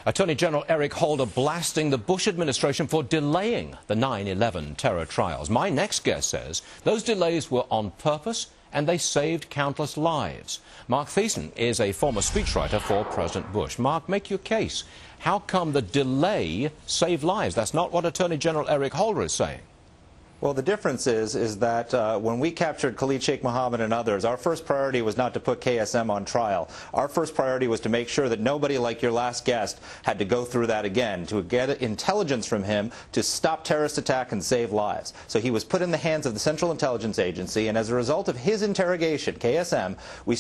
Attorney General Eric Holder blasting the Bush administration for delaying the 9/11 terror trials. My next guest says those delays were on purpose and they saved countless lives. Mark Thiessen is a former speechwriter for President Bush. Mark, make your case. How come the delay saved lives? That's not what Attorney General Eric Holder is saying. Well, the difference is that when we captured Khalid Sheikh Mohammed and others, our first priority was not to put KSM on trial. Our first priority was to make sure that nobody like your last guest had to go through that again, to get intelligence from him to stop terrorist attack and save lives. So he was put in the hands of the Central Intelligence Agency, and as a result of his interrogation, KSM, we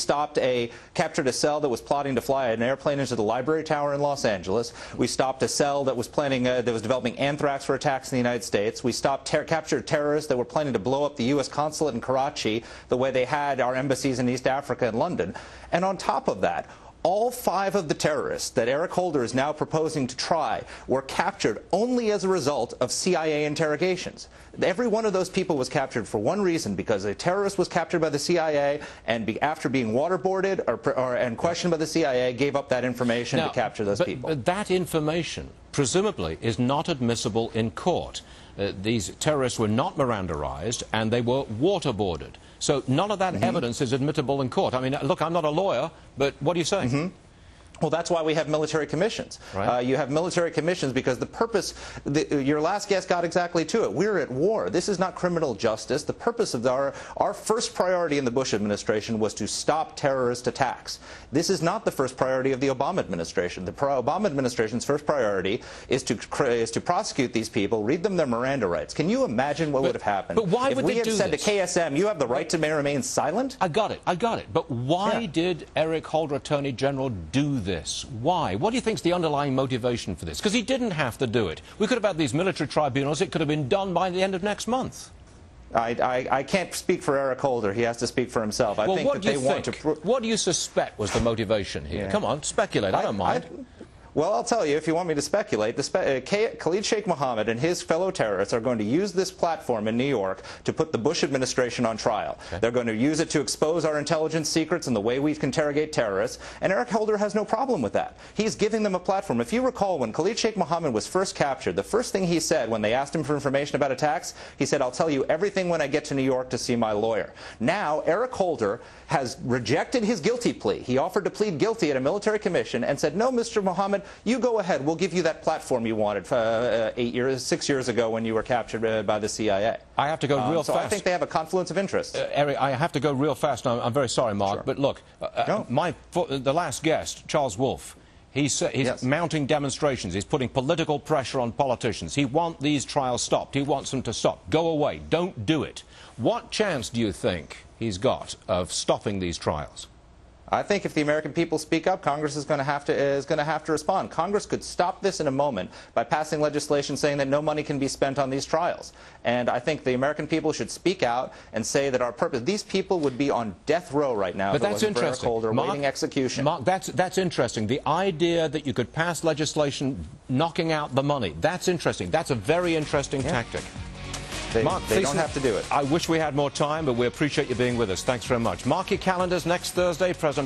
captured a cell that was plotting to fly an airplane into the Library Tower in Los Angeles. We stopped a cell that was developing anthrax for attacks in the United States. We captured terrorists that were planning to blow up the U.S. consulate in Karachi the way they had our embassies in East Africa and London. And on top of that, all 5 of the terrorists that Eric Holder is now proposing to try were captured only as a result of CIA interrogations. Every one of those people was captured for one reason, because a terrorist was captured by the CIA and after being waterboarded and questioned by the CIA, gave up that information to capture those people. But that information, presumably, is not admissible in court. These terrorists were not Mirandaized and they were waterboarded. So none of that evidence is admissible in court. I mean, look, I'm not a lawyer, but what do you say? Well, that's why we have military commissions. Right. You have military commissions because the purpose, your last guest got exactly to it. We're at war. This is not criminal justice. The purpose of our first priority in the Bush administration was to stop terrorist attacks. This is not the first priority of the Obama administration. The Obama administration's first priority is to prosecute these people, read them their Miranda rights. Can you imagine what would have happened but why if would we they had do said this? to KSM, you have the right to remain silent? I got it. But why did Eric Holder, Attorney General, do this? Why? What do you think is the underlying motivation for this? Because he didn't have to do it. We could have had these military tribunals. It could have been done by the end of next month. I can't speak for Eric Holder. He has to speak for himself. I think that they want to. What do you suspect was the motivation here? Yeah. Come on, speculate. I don't mind. Well, I'll tell you, if you want me to speculate, Khalid Sheikh Mohammed and his fellow terrorists are going to use this platform in New York to put the Bush administration on trial. Okay. They're going to use it to expose our intelligence secrets and the way we can interrogate terrorists, and Eric Holder has no problem with that. He's giving them a platform. If you recall, when Khalid Sheikh Mohammed was first captured, the first thing he said when they asked him for information about attacks, he said, "I'll tell you everything when I get to New York to see my lawyer." Now, Eric Holder has rejected his guilty plea. He offered to plead guilty at a military commission and said, "No, Mr. Mohammed, you go ahead. We'll give you that platform you wanted 6 years ago when you were captured by the CIA." I have to go real fast. So I think they have a confluence of interest. Eric, I have to go real fast. I'm very sorry, Mark, but look, the last guest, Charles Wolfe, he's mounting demonstrations. He's putting political pressure on politicians. He wants these trials stopped. He wants them to stop. Go away. Don't do it. What chance do you think he's got of stopping these trials? I think if the American people speak up, Congress is going to have to respond. Congress could stop this in a moment by passing legislation saying that no money can be spent on these trials. And I think the American people should speak out and say that our purpose, these people would be on death row right now. But that's interesting. Holder waiting execution. Mark, that's interesting. The idea that you could pass legislation knocking out the money, that's interesting. That's a very interesting tactic. Mark, they don't have to do it. I wish we had more time, but we appreciate you being with us. Thanks very much. Mark your calendars next Thursday, President